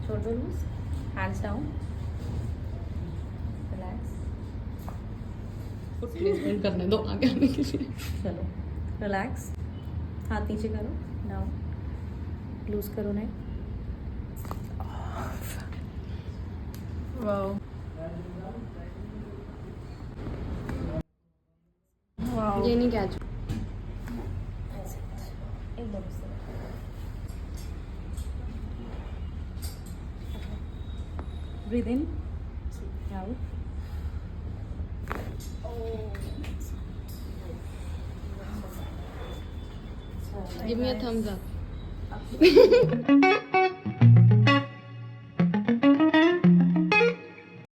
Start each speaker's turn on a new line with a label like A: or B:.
A: shoulder loose, hands down, relax.
B: Foot placement करने दो आगे आने के लिए.
A: चलो रिलैक्स, हाथ नीचे करो, डाउन, लूज करो नेक.
B: वाओ ये नहीं कैच.
A: एकदम से breathe in, out.
B: Give me a thumbs up.